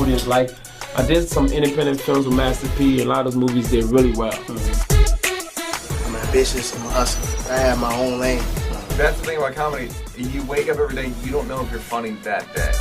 audience like. I did some independent films with Master P. A lot of those movies did really well. I'm ambitious, I'm a hustler. I have my own lane. That's the thing about comedy. You wake up every day, you don't know if you're funny that day.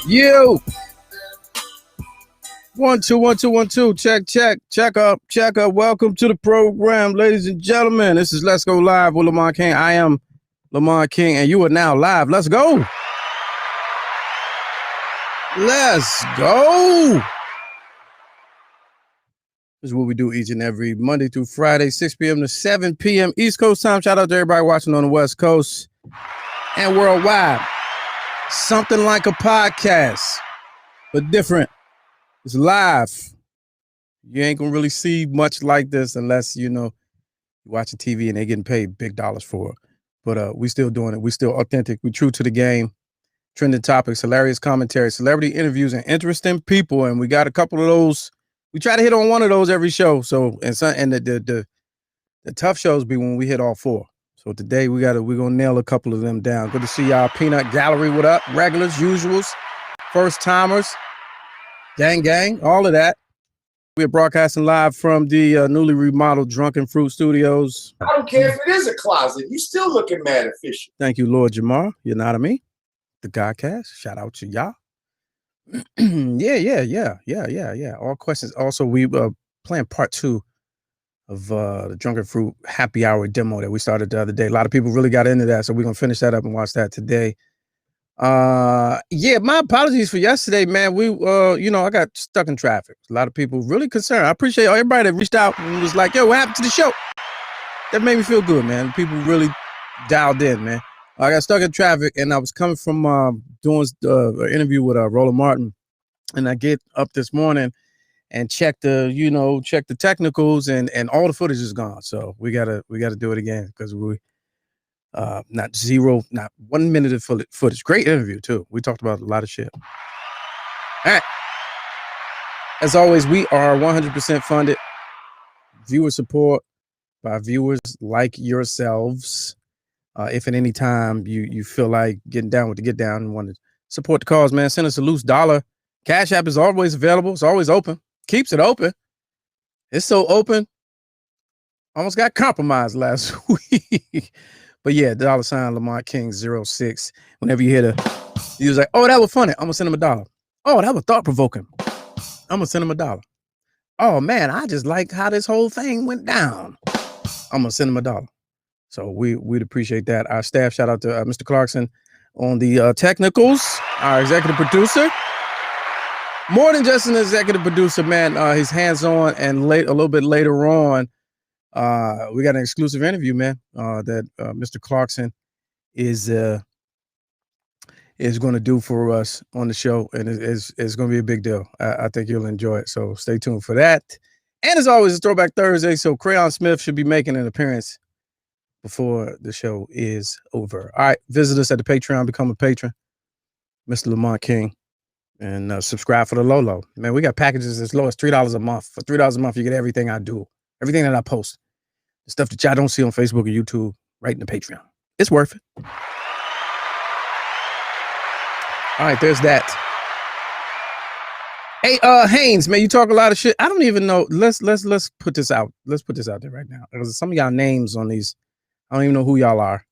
You 1 2 1 2 1 2 check up. Welcome to the program, ladies and gentlemen. This is Let's Go Live with Lamont King. I am Lamont King, and you are now live. Let's go. Let's go. This is what we do each and every Monday through Friday, 6 p.m. to 7 p.m. East Coast time. Shout out to everybody watching on the West Coast and worldwide. Something like a podcast, but different. It's live. You ain't gonna really see much like this unless you're watching TV and they're getting paid big dollars for it. But we still doing it. We still authentic. We true to the game. Trending topics, hilarious commentary, celebrity interviews, and interesting people. And we got a couple of those. We try to hit on one of those every show. So and the tough shows be when we hit all four. So today we're gonna nail a couple of them down. Good to see y'all. Peanut Gallery, what up? Regulars, usuals, first timers, gang, all of that. We're broadcasting live from the newly remodeled Drunken Fruit Studios. I don't care if it is a closet. You still looking mad official. Thank you, Lord Jamar. You know what I mean? The Godcast. Shout out to y'all. Yeah. All questions. Also, we playing part 2 of the Drunken Fruit happy hour demo that we started the other day. A lot of people really got into that, so we're gonna finish that up and watch that today. Yeah, my apologies for yesterday, man. We I got stuck in traffic. A lot of people really concerned. I appreciate everybody that reached out and was like, yo, what happened to the show? That made me feel good, man. People really dialed in, man. I got stuck in traffic and I was coming from doing an interview with Roland Martin, and I get up this morning and check the technicals, and all the footage is gone. So we gotta do it again because we not 1 minute of footage. Great interview too. We talked about a lot of shit. All right. As always, we are 100% funded. Viewer support by viewers like yourselves. If at any time you feel like getting down with the get down and want to support the cause, man, send us a loose dollar. Cash App is always available. It's always open. Keeps it open. It's so open. Almost got compromised last week. But yeah, $ Lamont King 06. Whenever you hear you was like, oh, that was funny. I'm gonna send him $1. Oh, that was thought provoking. I'm gonna send him $1. Oh man, I just like how this whole thing went down. I'm gonna send him $1. So we'd appreciate that. Our staff, shout out to Mr. Clarkson on the technicals, our executive producer. More than just an executive producer, man. He's hands-on, and a little bit later on, we got an exclusive interview, man, that Mr. Clarkson is going to do for us on the show, and it's going to be a big deal. I think you'll enjoy it. So stay tuned for that. And as always, it's Throwback Thursday, so Crayon Smith should be making an appearance before the show is over. All right, visit us at the Patreon, become a patron, Mr. Lamont King, and subscribe for the Lolo. Man, we got packages as low as $3 a month. For $3 a month, you get everything I do, everything that I post, the stuff that y'all don't see on Facebook or YouTube, right in the Patreon. It's worth it. All right, there's that. Hey, Haynes, man, you talk a lot of shit. I don't even know. Let's put this out. Let's put this out there right now. Because some of y'all names on these, I don't even know who y'all are,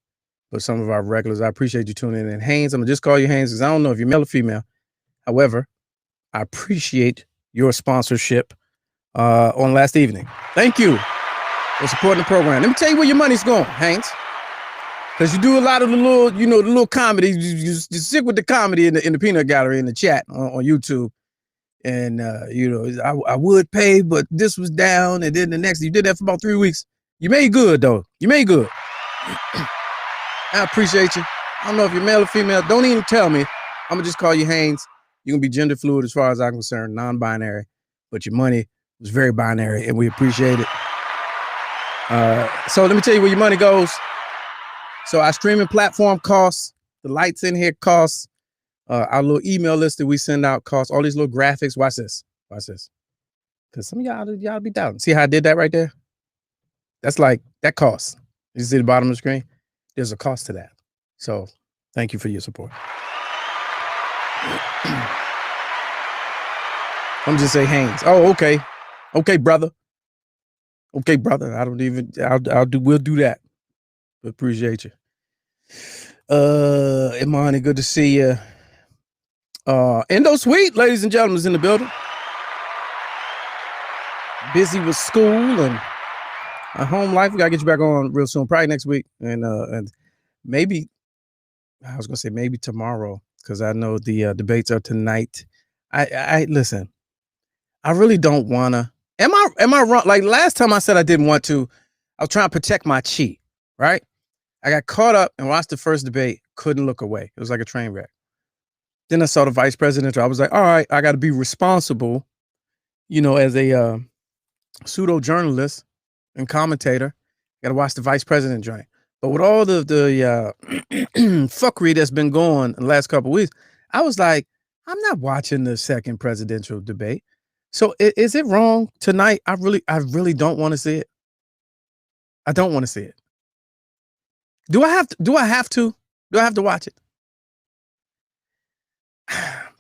but some of our regulars, I appreciate you tuning in. And Haynes, I'm gonna just call you Haynes because I don't know if you're male or female. However, I appreciate your sponsorship on last evening. Thank you for supporting the program. Let me tell you where your money's going, Haynes. Because you do a lot of the little, the little comedy. You stick with the comedy in the peanut gallery in the chat on YouTube. And, I would pay, but this was down. And then the next, you did that for about 3 weeks. You made good, though. You made good. I appreciate you. I don't know if you're male or female. Don't even tell me. I'm going to just call you Haynes. You're going to be gender fluid as far as I'm concerned, non-binary. But your money was very binary, and we appreciate it. So let me tell you where your money goes. So our streaming platform costs. The lights in here costs. Our little email list that we send out costs, all these little graphics. Watch this. Because some of y'all be doubting. See how I did that right there? That's like, that costs. You see the bottom of the screen? There's a cost to that. So thank you for your support. I'm just say Haynes. Oh, okay. Okay, brother. Okay, brother. We'll do that. Appreciate you. Imani, good to see you. Endo Sweet, ladies and gentlemen, is in the building. Busy with school and home life. We gotta get you back on real soon, probably next week, and maybe I was gonna say maybe tomorrow because I know the debates are tonight. I listen. I really don't wanna. Am I wrong? Like last time I said I didn't want to. I was trying to protect my chi, right? I got caught up and watched the first debate. Couldn't look away. It was like a train wreck. Then I saw the vice president. I was like, all right, I got to be responsible, as a pseudo journalist and commentator. Got to watch the vice president joint. But with all the fuckery that's been going in the last couple of weeks, I was like, I'm not watching the second presidential debate. So is it wrong tonight? I really don't want to see it. I don't want to see it. Do I have to? Do I have to watch it?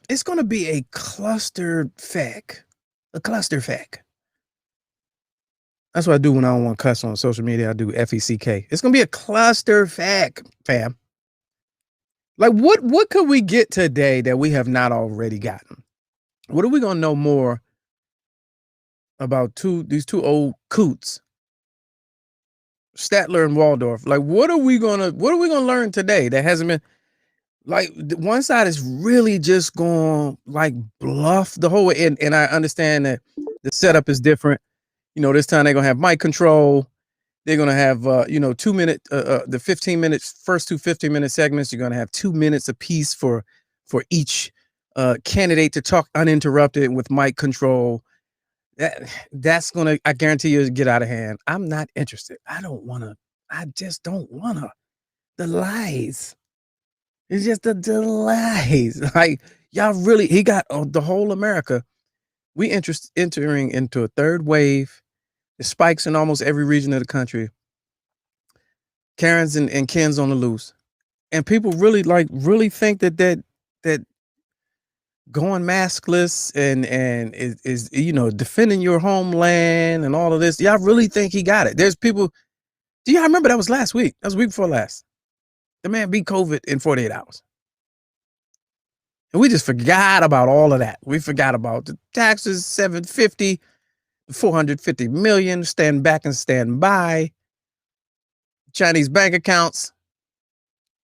It's going to be a cluster feck. A cluster feck. That's what I do when I don't want to cuss on social media. I do FECK. It's going to be a cluster feck, fam. Like, what could we get today that we have not already gotten? What are we going to know more about these two old coots, Statler and Waldorf? Like, what are we gonna learn today that hasn't been? Like, one side is really just going like bluff the whole way. And I understand that the setup is different. This time they're going to have mic control. They're going to have, 2 minute, the 15 minutes, first 15-minute segments. You're going to have 2 minutes apiece for each candidate to talk uninterrupted with mic control. That's going to, I guarantee you, get out of hand. I'm not interested. I just don't want to. The lies. It's just the lies. Like, y'all really, he got the whole America. We entering into a third wave. The spikes in almost every region of the country. Karens and Kens on the loose. And people really think that going maskless and is defending your homeland and all of this. Y'all really think he got it? There's people. Do y'all remember that was last week? That was the week before last. The man beat COVID in 48 hours. And we just forgot about all of that. We forgot about the taxes, 750, 450 million, stand back and stand by, Chinese bank accounts.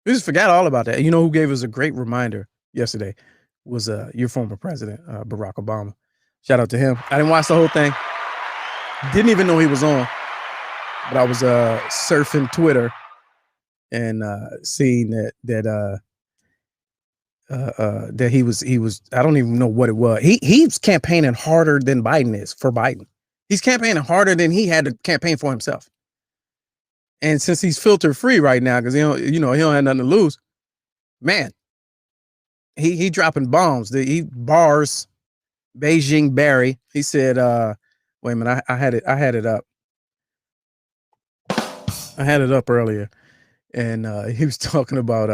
We just forgot all about that. You know who gave us a great reminder yesterday was your former president, Barack Obama. Shout out to him. I didn't watch the whole thing. Didn't even know he was on. But I was surfing Twitter and seeing that he was, I don't even know what it was. He's campaigning harder than Biden is for Biden. He's campaigning harder than he had to campaign for himself. And since he's filter free right now, because he don't have nothing to lose, man, he dropping bombs. He bars Beijing Barry. He said, wait a minute, I had it up. I had it up earlier. And he was talking about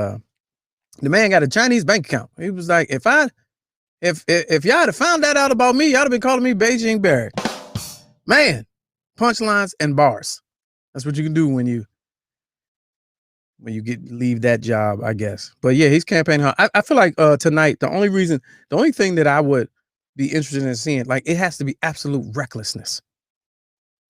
the man got a Chinese bank account. He was like, if y'all had found that out about me, y'all have been calling me Beijing Barry. Man, punchlines and bars. That's what you can do when you leave that job, I guess. But yeah, he's campaigning hard. I feel like tonight, the only thing that I would be interested in seeing, like, it has to be absolute recklessness.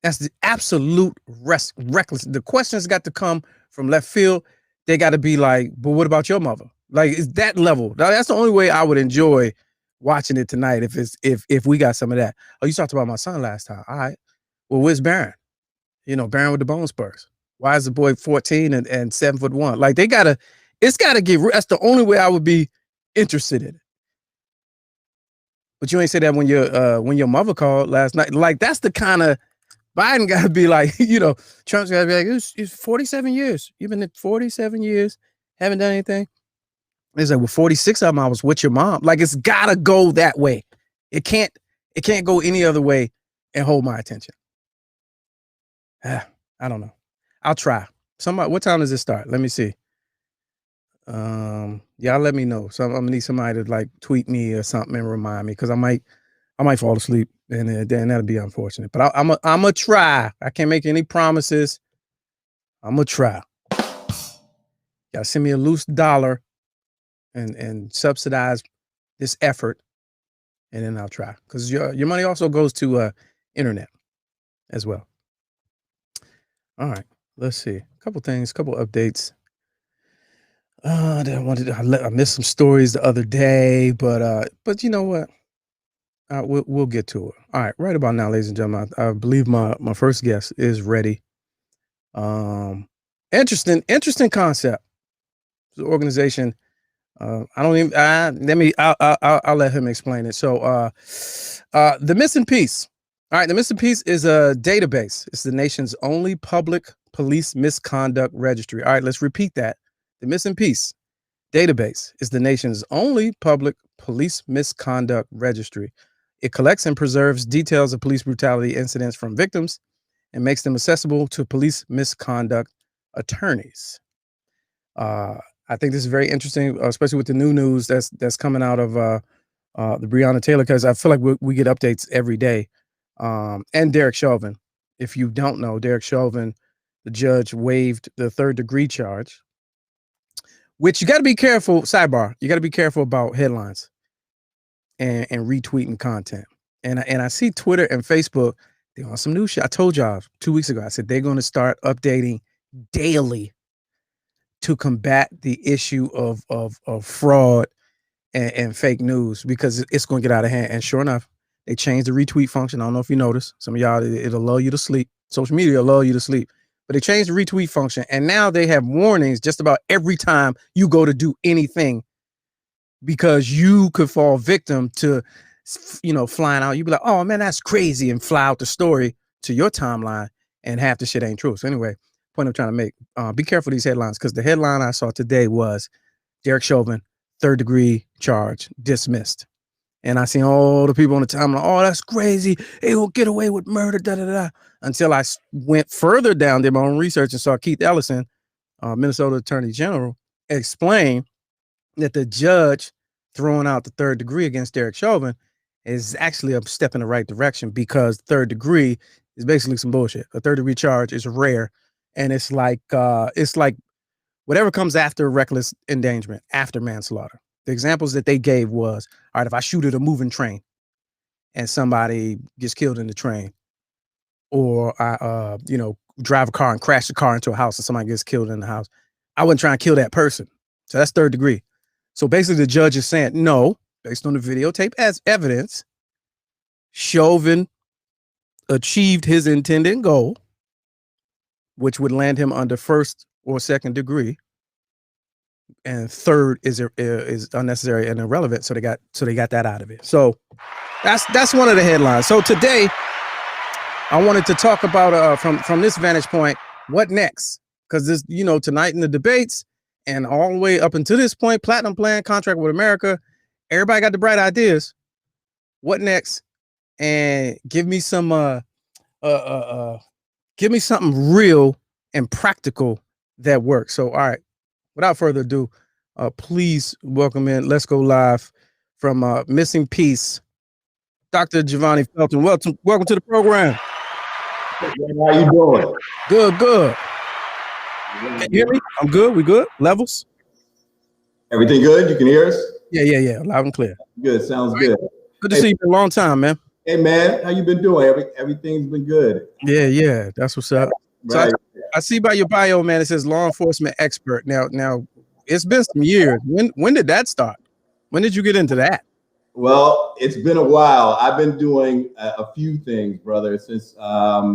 That's the absolute reckless. The questions got to come from left field. They got to be like, but what about your mother? Like, it's that level. That's the only way I would enjoy watching it tonight. If we got some of that. Oh, you talked about my son last time. All right. Well, where's Barron? Barron with the bone spurs. Why is the boy 14 and 7'1"? Like, it's gotta get. That's the only way I would be interested in it. But you ain't say that when your mother called last night. Like, that's the kind of Biden got to be like, Trump's got to be like, it's 47 years. You've been at 47 years, haven't done anything. It's like, well, 46 of them I was with your mom. Like, it's got to go that way. It can't go any other way and hold my attention. I don't know. I'll try. What time does it start? Let me see. Y'all let me know. So I'm gonna need somebody to like tweet me or something and remind me, because I might fall asleep and then that'll be unfortunate. But I'm gonna try. I can't make any promises. I'm gonna try. Y'all send me a loose dollar and subsidize this effort, and then I'll try, because your money also goes to internet as well. All right, let's see. A couple updates. I missed some stories the other day, but you know what? We'll get to it. All right, right about now, ladies and gentlemen, I believe my first guest is ready. Interesting concept. The organization. I'll let him explain it. So, the Missin piece. All right, the Missin piece is a database. It's the nation's only public police misconduct registry. All right, let's repeat that. The Missin piece database is the nation's only public police misconduct registry. It collects and preserves details of police brutality incidents from victims and makes them accessible to police misconduct attorneys. I think this is very interesting, especially with the new news that's coming out of the Breonna Taylor, because I feel like we get updates every day. And Derek Chauvin. If you don't know, Derek Chauvin, the judge waived the 3rd-degree charge, which you got to be careful. Sidebar: you got to be careful about headlines and retweeting content. And I see Twitter and Facebook, they on some new shit. I told y'all 2 weeks ago, I said they're going to start updating daily to combat the issue of fraud and fake news, because it's going to get out of hand. And sure enough, they changed the retweet function. I don't know if you noticed. Some of y'all, it'll lull you to sleep. Social media will lull you to sleep. But they changed the retweet function, and now they have warnings just about every time you go to do anything, because you could fall victim to, flying out. You'd be like, oh man, that's crazy, and fly out the story to your timeline, and half the shit ain't true. So anyway, point I'm trying to make, be careful of these headlines, because the headline I saw today was Derek Chauvin, 3rd-degree charge dismissed. And I seen all the people on the timeline, oh, that's crazy. They will get away with murder, da-da-da. Until I went further down, did my own research, and saw Keith Ellison, Minnesota Attorney General, explain that the judge throwing out the 3rd degree against Derek Chauvin is actually a step in the right direction, because 3rd degree is basically some bullshit. A 3rd-degree charge is rare, and it's like whatever comes after reckless endangerment, after manslaughter. The examples that they gave was, all right, if I shoot at a moving train and somebody gets killed in the train, or I, drive a car and crash the car into a house and somebody gets killed in the house, I wouldn't try and kill that person. So that's 3rd degree. So basically the judge is saying, no, based on the videotape as evidence, Chauvin achieved his intended goal, which would land him under 1st or 2nd degree. And 3rd is unnecessary and irrelevant. So they got that out of it. So that's one of the headlines. So today, I wanted to talk about from this vantage point, what next? Because this, tonight in the debates and all the way up until this point, platinum plan, contract with America, everybody got the bright ideas. What next? And give me some give me something real and practical that works. So, all right, without further ado, please welcome in. Let's go live from Missing Piece, Dr. Giovanni Felton. Welcome to the program. How you doing? Good. Can you hear me? I'm good. We good? Levels? Everything good? You can hear us? Yeah. Loud and clear. Good. Sounds good. Good to see you for a long time, man. Hey, man. How you been doing? Everything's been good. Yeah. That's what's up. Right. So I see by your bio, man, it says law enforcement expert. Now, it's been some years. When did that start? When did you get into that? Well, it's been a while. I've been doing a few things, brother, since I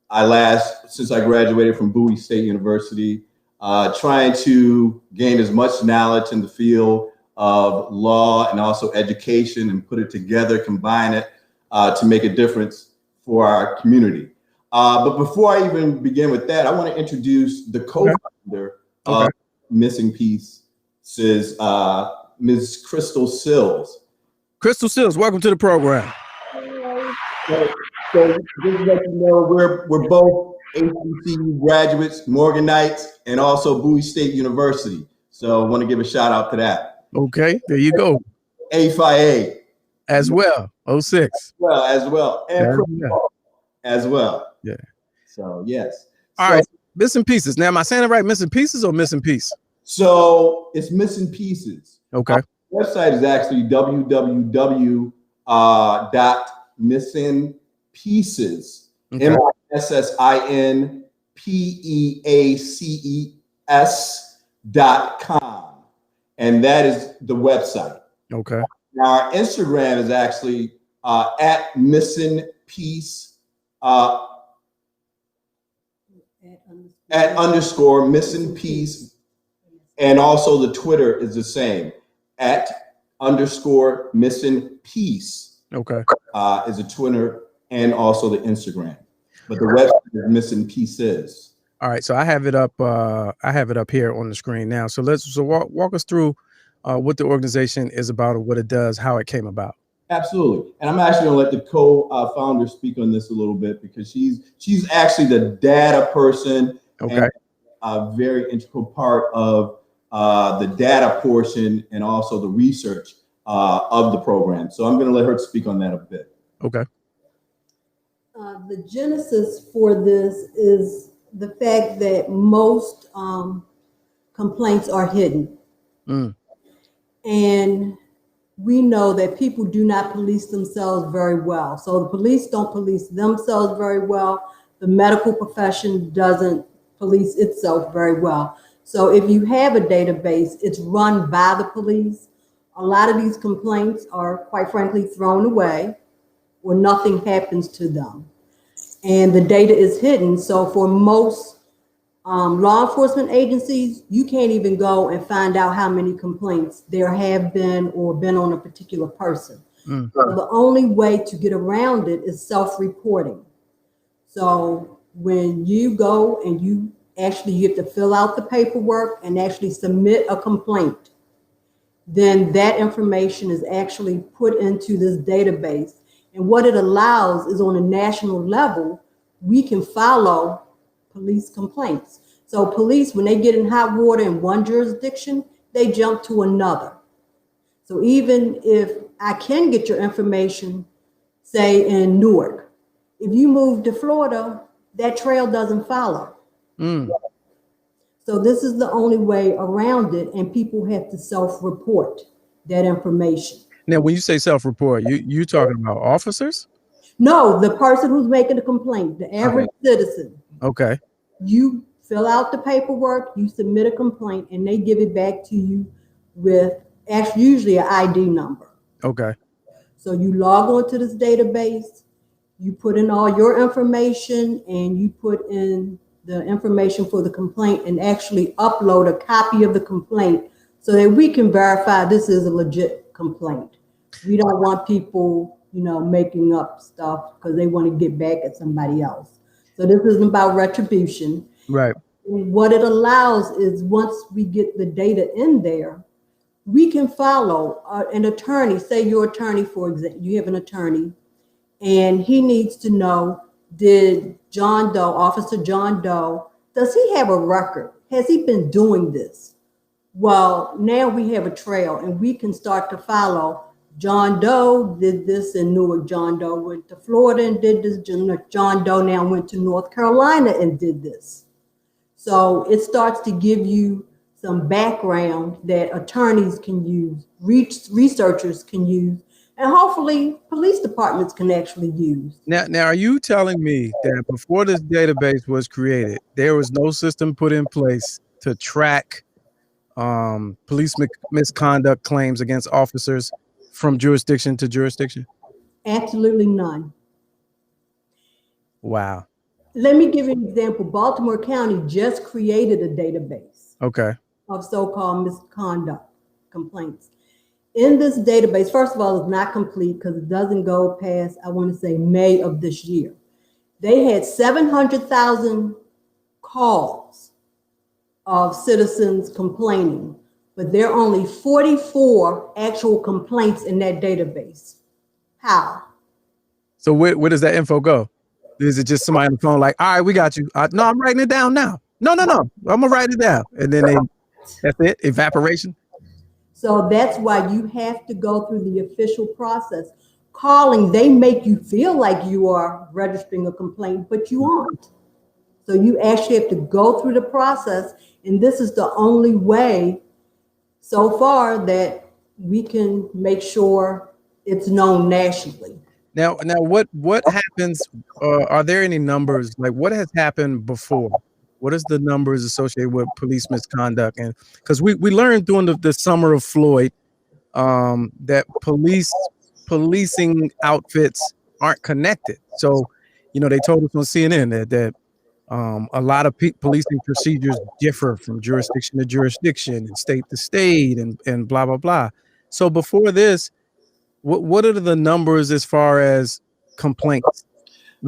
graduated from Bowie State University, trying to gain as much knowledge in the field of law and also education and put it together, combine it to make a difference for our community. But before I even begin with that, I want to introduce the co-founder of Missing Piece, Ms. Crystal Sills. Crystal Sills, welcome to the program. So just to let you know, we're both HBCU graduates, Morganites, and also Bowie State University. So I want to give a shout out to that. Okay, there you go. A5A. As well, 06. As well. And as well. Yeah. So, yes. All right, Missing Pieces. Now, am I saying it right? Missing Pieces or Missing Piece? So it's Missing Pieces. Okay. Our website is actually www.missinpieces, MISSINPEACES.com. And that is the website. Okay. Now, our Instagram is actually at Missin Piece, at underscore Missin Piece. And also the Twitter is the same, at underscore Missin Piece. Okay. Is a Twitter and also the Instagram. But the website is Missin Pieces. All right. So I have it up. I have it up here on the screen now. So walk us through what the organization is about, or what it does, how it came about. Absolutely. And I'm actually going to let the co-founder speak on this a little bit, because she's actually the data person. Okay. And a very integral part of the data portion and also the research of the program. So I'm going to let her speak on that a bit. Okay. The genesis for this is the fact that most complaints are hidden. And we know that people do not police themselves very well. So the police don't police themselves very well. The medical profession doesn't police itself very well. So if you have a database, it's run by the police. A lot of these complaints are, quite frankly, thrown away or nothing happens to them. And the data is hidden. So for most law enforcement agencies, you can't even go and find out how many complaints there have been or been on a particular person. So the only way to get around it is self-reporting. So when you go and you have to fill out the paperwork and actually submit a complaint, then that information is actually put into this database. And what it allows is, on a national level, we can follow police complaints. So police, when they get in hot water in one jurisdiction, they jump to another. So even if I can get your information, say in Newark, if you move to Florida, that trail doesn't follow. So this is the only way around it, and people have to self-report that information. Now, when you say self-report, you talking about officers? No, the person who's making the complaint, the average citizen. Okay. You fill out the paperwork, you submit a complaint, and they give it back to you with actually usually an ID number. Okay. So you log on to this database, you put in all your information, and you put in the information for the complaint and actually upload a copy of the complaint so that we can verify this is a legit complaint. We don't want people making up stuff because they want to get back at somebody else. So this isn't about retribution. Right. What it allows is once we get the data in there, we can follow an attorney. Say your attorney, for example, you have an attorney, and he needs to know, did John Doe, Officer John Doe, does he have a record? Has he been doing this? Well, now we have a trail, and we can start to follow. John Doe did this in Newark. John Doe went to Florida and did this. John Doe now went to North Carolina and did this. So it starts to give you some background that attorneys can use, researchers can use, and hopefully police departments can actually use. Now, are you telling me that before this database was created, there was no system put in place to track police misconduct claims against officers from jurisdiction to jurisdiction? Absolutely none. Wow. Let me give you an example. Baltimore County just created a database of so-called misconduct complaints. In this database, first of all, it's not complete because it doesn't go past, I want to say, May of this year. They had 700,000 calls of citizens complaining, but there are only 44 actual complaints in that database. How? So where does that info go? Is it just somebody on the phone like, all right, we got you. No, I'm writing it down now. No. I'm going to write it down. And then that's it, evaporation. So that's why you have to go through the official process. Calling, they make you feel like you are registering a complaint, but you aren't. So you actually have to go through the process. And this is the only way so far that we can make sure it's known nationally. Now, what happens? Are there any numbers? Like, what has happened before? What is the numbers associated with police misconduct? And because we learned during the summer of Floyd that policing outfits aren't connected. So, they told us on CNN that a lot of policing procedures differ from jurisdiction to jurisdiction and state to state and blah blah blah. So before this, what are the numbers as far as complaints?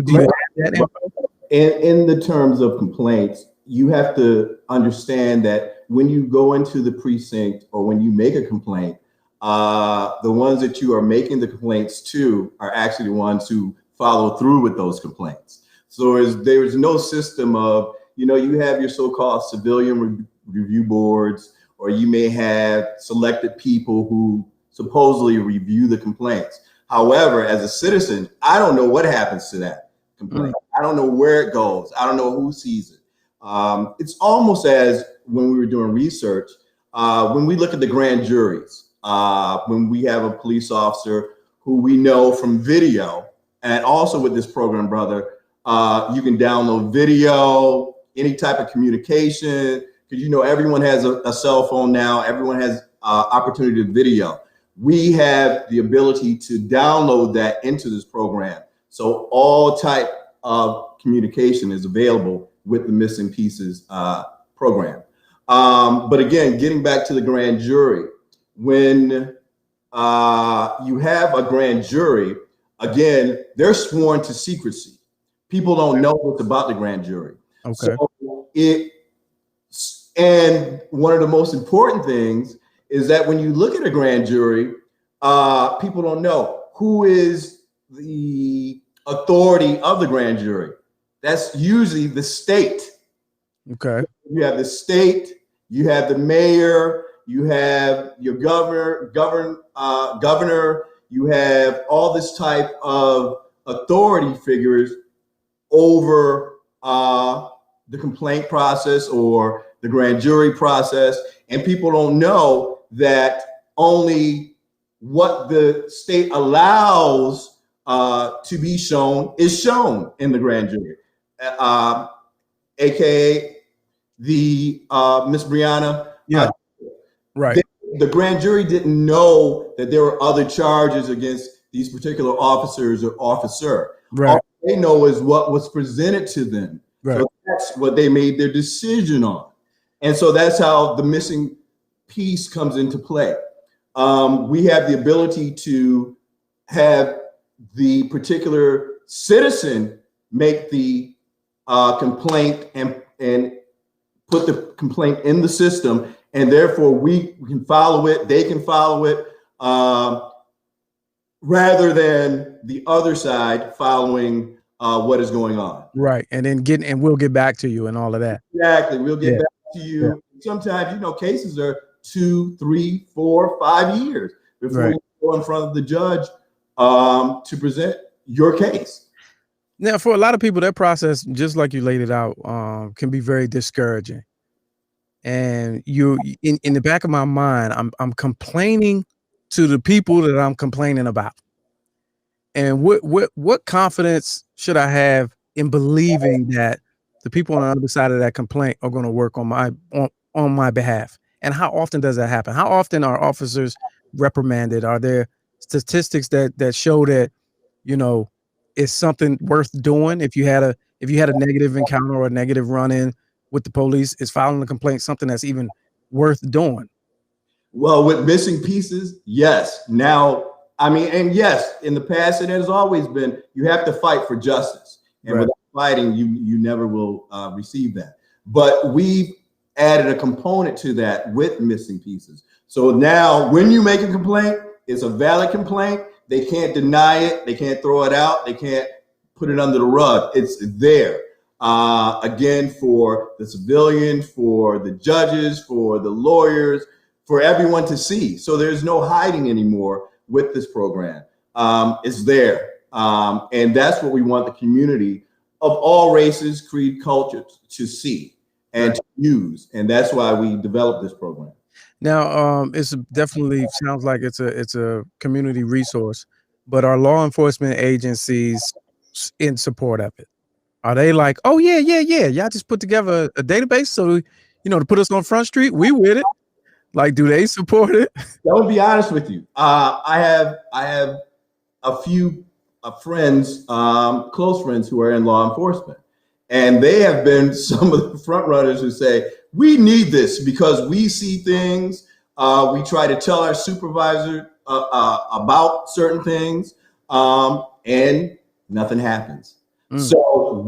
Do you have that info? In the terms of complaints, you have to understand that when you go into the precinct or when you make a complaint, the ones that you are making the complaints to are actually the ones who follow through with those complaints. So there's no system of, you have your so-called civilian review boards, or you may have selected people who supposedly review the complaints. However, as a citizen, I don't know what happens to that complaint. I don't know where it goes. I don't know who sees it. It's almost as when we were doing research, when we look at the grand juries, when we have a police officer who we know from video, and also with this program, brother, you can download video, any type of communication, because everyone has a cell phone now. Everyone has opportunity to video. We have the ability to download that into this program. So all type of communication is available with the Missing Pieces program. But again, getting back to the grand jury, when you have a grand jury, again, they're sworn to secrecy. People don't know what's about the grand jury. Okay. So and one of the most important things is that when you look at a grand jury, people don't know who is the authority of the grand jury. That's usually the state. Okay. You have the state, you have the mayor, you have your governor, you have all this type of authority figures over the complaint process or the grand jury process. And people don't know that only what the state allows to be shown is shown in the grand jury. AKA the Miss Brianna. Yeah. Right. The grand jury didn't know that there were other charges against these particular officers or officer. Right. All they know is what was presented to them. Right. So that's what they made their decision on. And so that's how the missing piece comes into play. We have the ability to have the particular citizen make the complaint and put the complaint in the system, and therefore we can follow it, they can follow it, rather than the other side following what is going on. Right. And then we'll get back to you and all of that. Exactly. We'll get back to you. Yeah. Sometimes, cases are 2, 3, 4, 5 years before you go in front of the judge to present your case. Now, for a lot of people, that process, just like you laid it out, can be very discouraging. And you, in the back of my mind, I'm complaining to the people that I'm complaining about. And what confidence should I have in believing that the people on the other side of that complaint are going to work on my behalf? And how often does that happen? How often are officers reprimanded? Are there statistics that show that, it's something worth doing? If you had a negative encounter or a negative run-in with the police, is filing a complaint something that's even worth doing? Well, with missing pieces, yes. Now, and yes, in the past, it has always been, you have to fight for justice. And without fighting, you never will receive that. But we've added a component to that with missing pieces. So now when you make a complaint, it's a valid complaint. They can't deny it. They can't throw it out. They can't put it under the rug. It's there. Again, for the civilian, for the judges, for the lawyers, for everyone to see. So there's no hiding anymore with this program. It's there. And that's what we want the community of all races, creed, cultures to see and to use. And that's why we developed this program. Now, it's definitely sounds like it's a community resource, but are law enforcement agencies in support of it? Are they like, oh yeah, y'all just put together a database so to put us on Front Street? We with it. Like, do they support it? I'll be honest with you. I have a few friends, close friends who are in law enforcement, and they have been some of the front runners who say, we need this because we see things. We try to tell our supervisor about certain things, and nothing happens. So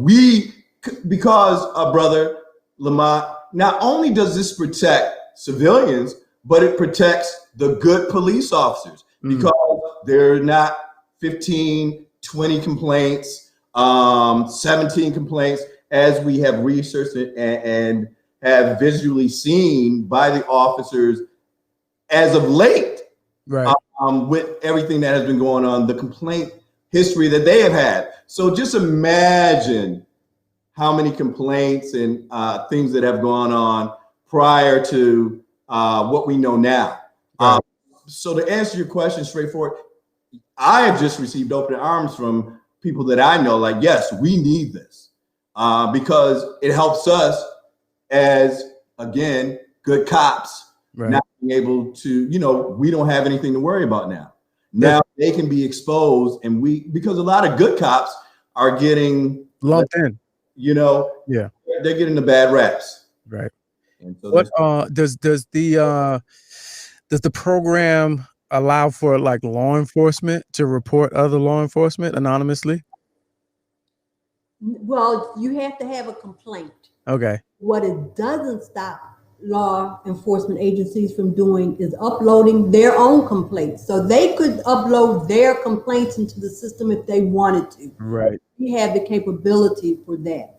because brother Lamont, not only does this protect civilians, but it protects the good police officers because they're not 15, 20 complaints, 17 complaints, as we have researched and have visually seen by the officers as of late, right? With everything that has been going on, the complaint history that they have had. So just imagine how many complaints and things that have gone on prior to what we know now. Right. So to answer your question straightforward, I have just received open arms from people that I know, like, yes, we need this because it helps us as, again, good cops, not being able to, we don't have anything to worry about now. Now they can be exposed, and because a lot of good cops are getting lumped in, they're getting the bad raps. Right. And so what does the program allow for like law enforcement to report other law enforcement anonymously? Well, you have to have a complaint. Okay. What it doesn't stop law enforcement agencies from doing is uploading their own complaints. So they could upload their complaints into the system if they wanted to. Right. We have the capability for that.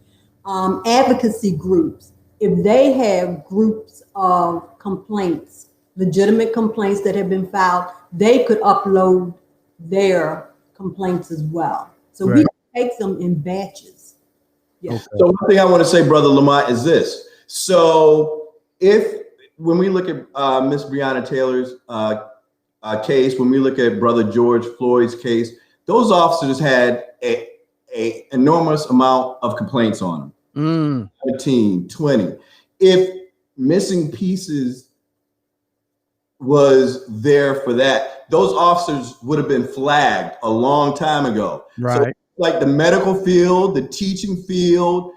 Advocacy groups, if they have groups of complaints, legitimate complaints that have been filed, they could upload their complaints as well. So we take them in batches. Yeah. Okay. So one thing I want to say, Brother Lamont, is this. So when we look at Miss Breonna Taylor's case, when we look at Brother George Floyd's case, those officers had a enormous amount of complaints on them. 17, 20. If missing pieces was there for that, those officers would have been flagged a long time ago. Right. So like the medical field, the teaching field,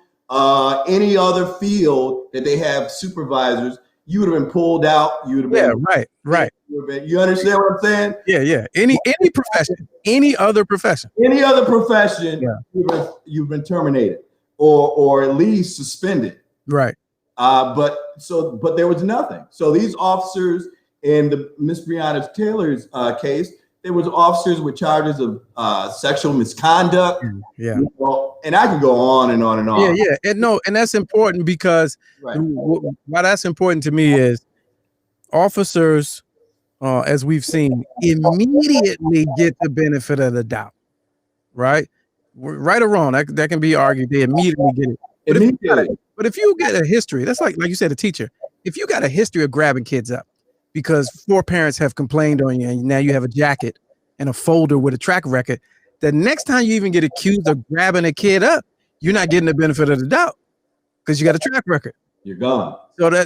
any other field that they have supervisors, you would have been pulled out. You would have been right. You understand what I'm saying? Yeah. Any profession, any other profession. Any other profession, you've been terminated or at least suspended. Right. But there was nothing. So these officers in the Miss Breonna Taylor's case, there was officers with charges of sexual misconduct. Yeah. And I could go on and on and on. Yeah. And that's important because why that's important to me is officers, as we've seen, immediately get the benefit of the doubt. Right or wrong, that can be argued. They immediately get it. But if you get a history, that's like you said, a teacher. If you got a history of grabbing kids up because 4 parents have complained on you, and now you have a jacket and a folder with a track record, the next time you even get accused of grabbing a kid up, you're not getting the benefit of the doubt because you got a track record. You're gone.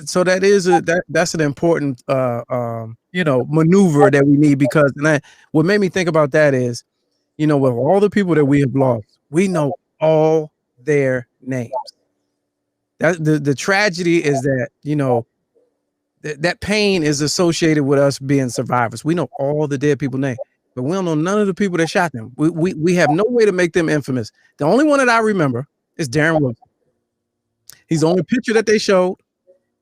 So that's an important maneuver that we need, because what made me think about that is, with all the people that we have lost, we know all their names. That the tragedy is that, that pain is associated with us being survivors. We know all the dead people's names, but we don't know none of the people that shot them. We have no way to make them infamous. The only one that I remember is Darren Wilson. He's the only picture that they showed.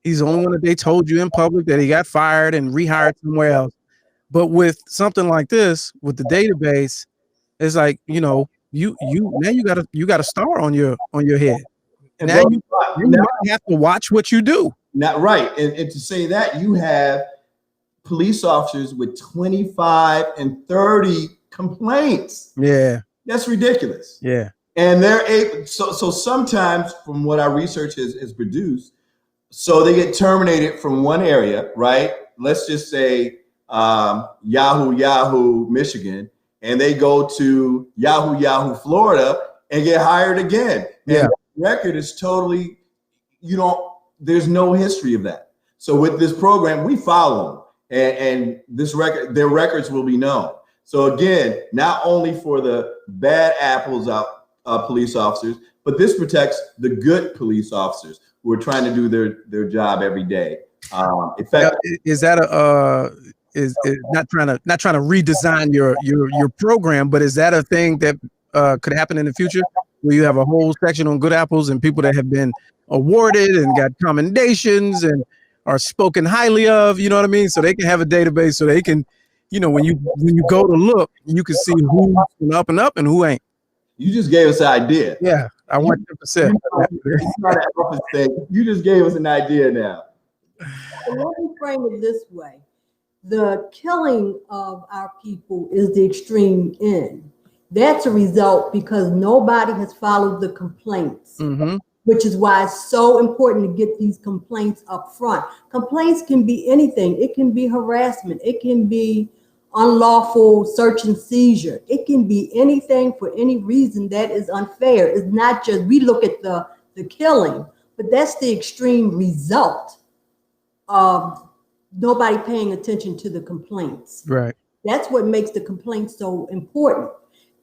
He's the only one that they told you in public that he got fired and rehired somewhere else. But with something like this, with the database, it's like, you got a star on your head. And now you have to watch what you do. Not right. And to say that, you have police officers with 25 and 30 complaints. Yeah. That's ridiculous. Yeah. And they're able, so sometimes, from what our research has produced, so they get terminated from one area, right? Let's just say Yahoo, Michigan, and they go to Yahoo, Florida, and get hired again. And the record is totally, there's no history of that. So with this program, we follow them, and their records will be known. So again, not only for the bad apples out, police officers, but this protects the good police officers who are trying to do their job every day. In fact, is that is not trying to redesign your program, but is that a thing that could happen in the future, where you have a whole section on good apples and people that have been awarded and got commendations and are spoken highly of, you know what I mean? So they can have a database, so they can, when you go to look, you can see who's up and up and who ain't. You just gave us an idea. Yeah, I want 10%. You just gave us an idea now. Let me frame it this way. The killing of our people is the extreme end. That's a result because nobody has followed the complaints, which is why it's so important to get these complaints up front. Complaints can be anything. It can be harassment. It can be unlawful search and seizure. It can be anything for any reason that is unfair. It's not just, we look at the killing, but that's the extreme result of nobody paying attention to the complaints. Right. That's what makes the complaints so important,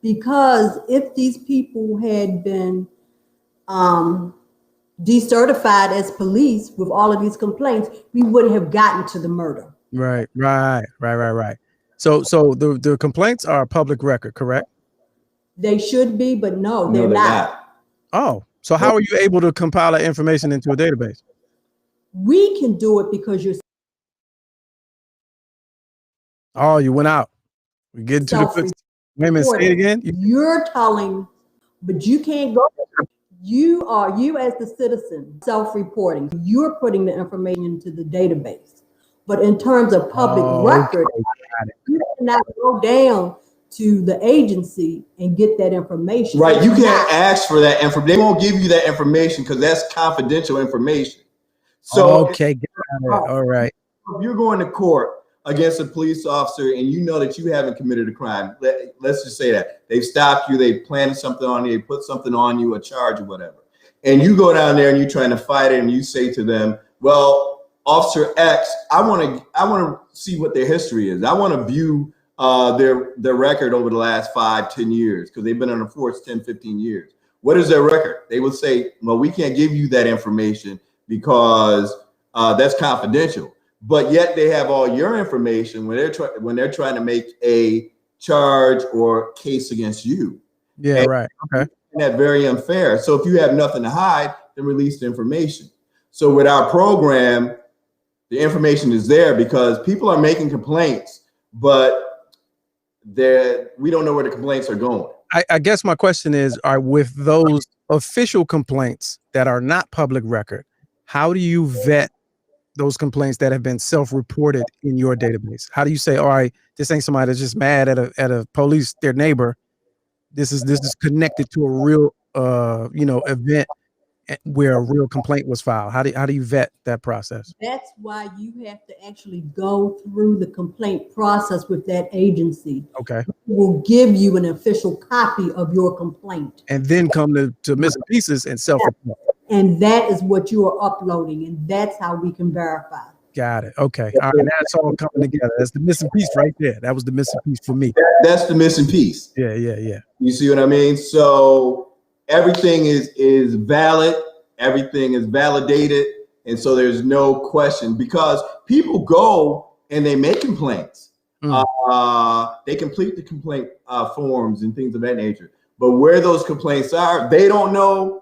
because if these people had been decertified as police with all of these complaints, we wouldn't have gotten to the murder. Right. So the complaints are a public record, correct? They should be, but no, they're not. Oh, so how are you able to compile that information into a database? We can do it because you're. Oh, you went out. We get to the quick. Wait a minute, say it again. You're telling, but you can't go. You as the citizen, self-reporting. You're putting the information into the database. But in terms of public record, you cannot go down to the agency and get that information. Right. You can't ask for that information. They won't give you that information because that's confidential information. So, okay. All right. If you're going to court against a police officer and you know that you haven't committed a crime, let's just say that they've stopped you, they planted something on you, they put something on you, a charge or whatever. And you go down there and you're trying to fight it and you say to them, well, Officer X, I want to see what their history is. I want to view their record over the last 5-10 years, because they've been on the force 10-15 years. What is their record? They would say, well, we can't give you that information because that's confidential. but yet they have all your information when they're trying to make a charge or case against you. Yeah, and right. Okay. That's very unfair. So if you have nothing to hide, then release the information. So with our program, the information is there because people are making complaints, but we don't know where the complaints are going. I guess my question is, are with those official complaints that are not public record, how do you vet those complaints that have been self-reported in your database? How do you say, all right, this ain't somebody that's just mad at a police, their neighbor. This is connected to a real event where a real complaint was filed. How do you vet that process? That's why you have to actually go through the complaint process with that agency. Okay. Will give you an official copy of your complaint. And then come to Missin Pieces and self-report. And that is what you are uploading, and that's how we can verify. Got it. Okay. All right. That's all coming together. That's the missing piece right there. That was the missing piece for me. That's the missing piece. Yeah. You see what I mean? So everything is valid, everything is validated, and so there's no question because people go and they make complaints. They complete the complaint forms and things of that nature. But where those complaints are, they don't know.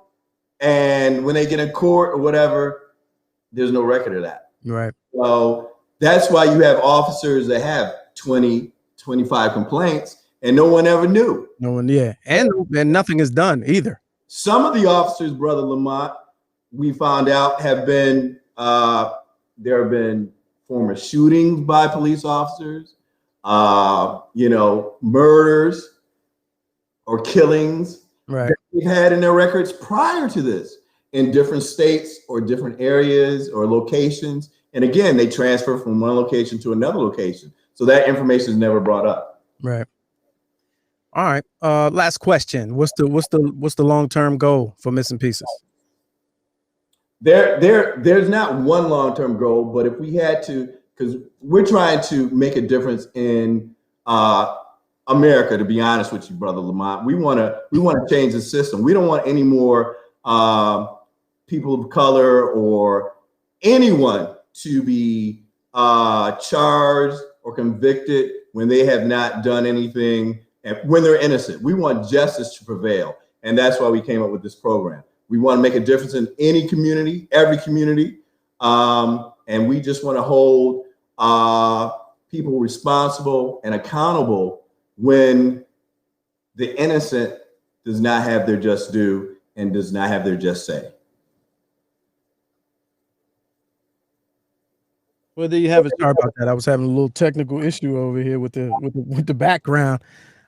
And when they get in court or whatever, there's no record of that. Right. So that's why you have officers that have 20, 25 complaints and no one ever knew. No one, yeah. And nothing is done either. Some of the officers, Brother Lamont, we found out have been, there have been former shootings by police officers, murders or killings. Right. That they've had in their records prior to this in different states or different areas or locations. And again, they transfer from one location to another location. So that information is never brought up. Right. All right. Last question. What's the long-term goal for Missin Pieces? There's not one long-term goal, but if we had to, because we're trying to make a difference in America, to be honest with you, Brother Lamont. We want to change the system. We don't want any more people of color or anyone to be charged or convicted when they have not done anything and when they're innocent. We want justice to prevail. And that's why we came up with this program. We want to make a difference in any community, every community. And we just want to hold people responsible and accountable when the innocent does not have their just due and does not have their just say. Well, there you have it. Sorry about that. I was having a little technical issue over here with the background.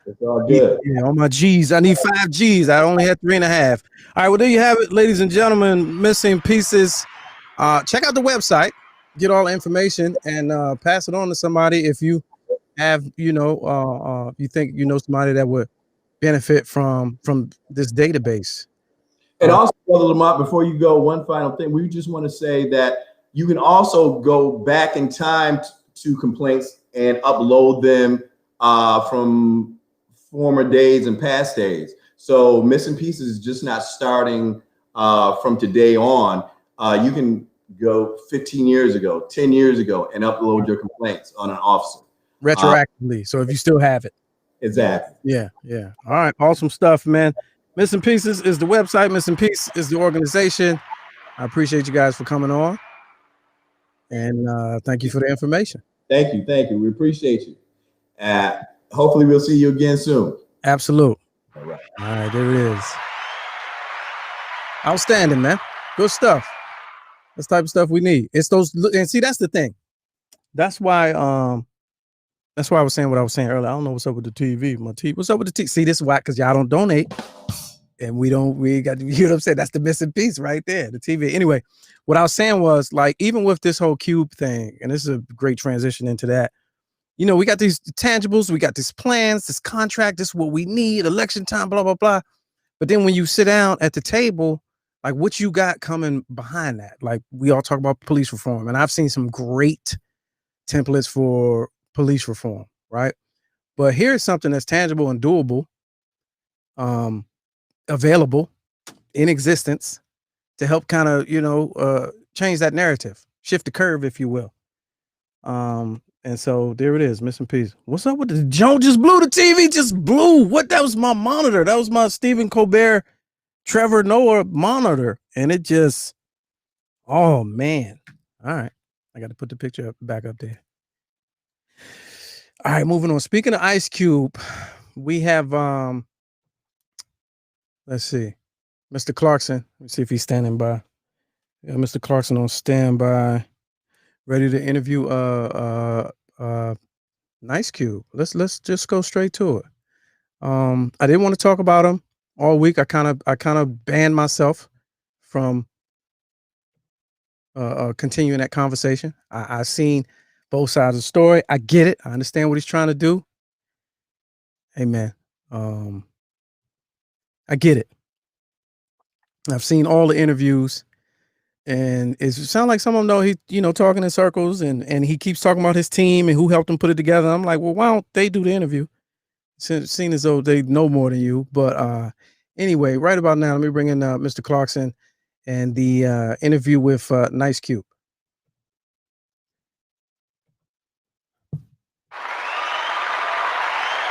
It's all good. Yeah, on my G's. I need 5 G's. I only had 3.5. All right, well, there you have it, ladies and gentlemen. Missin Pieces. Check out the website, get all the information, and pass it on to somebody if you have, you think somebody that would benefit from this database. And also, Brother Lamont, before you go, one final thing. We just want to say that you can also go back in time to complaints and upload them from former days and past days. So Missin Pieces is just not starting from today on. You can go 15 years ago, 10 years ago, and upload your complaints on an officer. Retroactively. So if you still have it. Exactly. Yeah. All right. Awesome stuff, man. Missin Pieces is the website. Missin Piece is the organization. I appreciate you guys for coming on. And thank you for the information. Thank you. We appreciate you. Hopefully we'll see you again soon. Absolute. All right. All right, there it is. Outstanding, man. Good stuff. That's the type of stuff we need. It's those, and see, that's the thing. That's why I was saying what I was saying earlier. I don't know what's up with the TV. My TV. What's up with the TV? See, this is why, because y'all don't donate. And we got, you know what I'm saying? That's the missing piece right there, the TV. Anyway, what I was saying was, like, even with this whole cube thing, and this is a great transition into that, we got these tangibles, we got these plans, this contract, this is what we need, election time, blah, blah, blah. But then when you sit down at the table, like, what you got coming behind that? Like, we all talk about police reform, and I've seen some great templates for police reform, right? But here's something that's tangible and doable, available, in existence, to help kind of, change that narrative, shift the curve, if you will. And so there it is, missing piece. What's up with the Joe just blew the TV, just blew. What? That was my monitor. That was my Stephen Colbert, Trevor Noah monitor. And it just, oh man. All right. I got to put the picture back up there. All right, moving on. Speaking of Ice Cube, we have let's see, Mr. Clarkson. Let's see if he's standing by. Yeah, Mr. Clarkson on standby, ready to interview Nice Cube. Let's just go straight to it. I didn't want to talk about him all week. I kind of banned myself from continuing that conversation. I seen both sides of the story. I get it. I understand what he's trying to do. Hey man, I get it. I've seen all the interviews, and it sounds like some of them know he, talking in circles, and he keeps talking about his team and who helped him put it together. I'm like, well, why don't they do the interview? Seeing as though they know more than you. But anyway, right about now, let me bring in Mr. Clarkson and the interview with Nice Cube.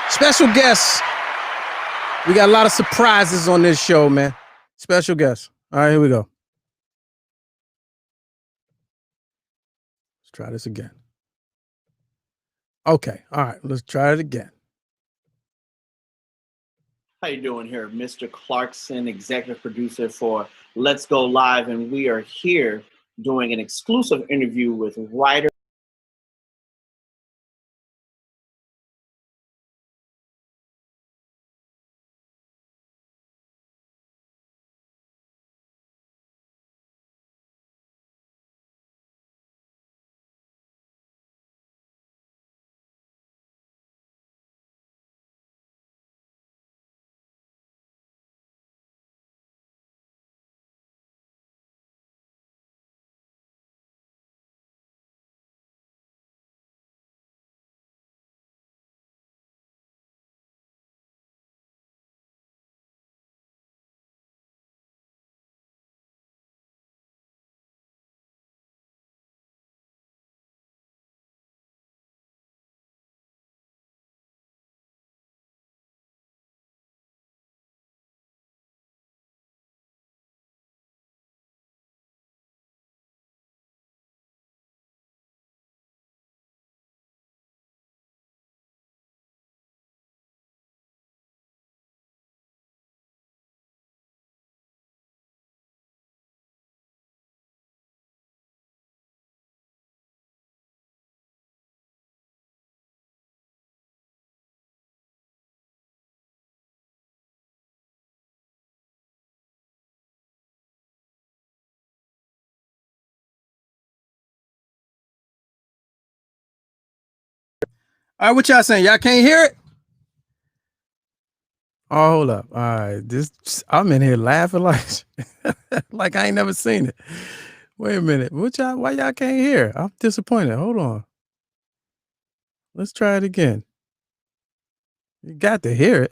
Special guests. We got a lot of surprises on this show, man. Special guests. All right, here we go. Let's try this again. Okay, all right, let's try it again. How you doing here? Mr. Clarkson, executive producer for Let's Go Live, and we are here doing an exclusive interview with writer. All right, what y'all saying? Y'all can't hear it? Oh, hold up. All right, I'm in here laughing like I ain't never seen it. Wait a minute. Why y'all can't hear? I'm disappointed. Hold on. Let's try it again. You got to hear it.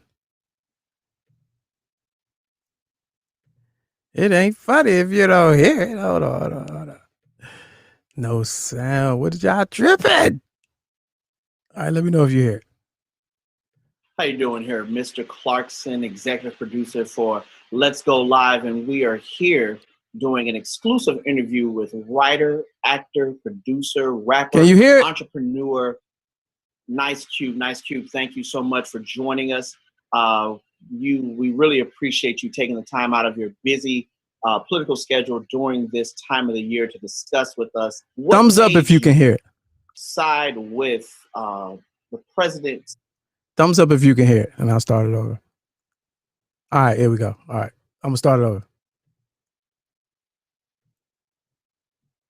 It ain't funny if you don't hear it. Hold on. No sound. What did y'all tripping? All right, let me know if you hear it. How you doing here? Mr. Clarkson, executive producer for Let's Go Live, and we are here doing an exclusive interview with writer, actor, producer, rapper, Can you hear it? entrepreneur, Nice Cube. Nice Cube, thank you so much for joining us. We really appreciate you taking the time out of your busy political schedule during this time of the year to discuss with us. Thumbs up if you can hear it. Side with the president. Thumbs up if you can hear it, and I'll start it over. All right, here we go. All right, I'm gonna start it over.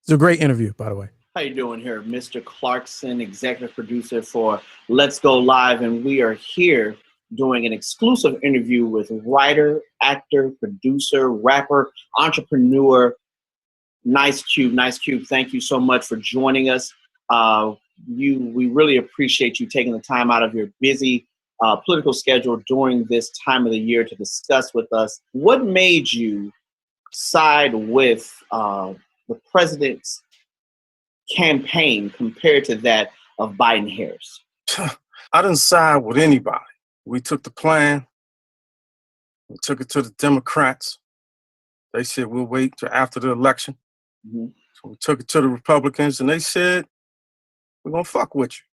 It's a great interview, by the way. How you doing here? Mr. Clarkson, executive producer for Let's Go Live, and we are here doing an exclusive interview with writer, actor, producer, rapper, entrepreneur, Nice Cube. Nice Cube, thank you so much for joining us. We really appreciate you taking the time out of your busy political schedule during this time of the year to discuss with us. What made you side with the president's campaign compared to that of Biden Harris? I didn't side with anybody. We took the plan. We took it to the Democrats. They said, we'll wait till after the election. Mm-hmm. So we took it to the Republicans, and they said, we're going to fuck with you.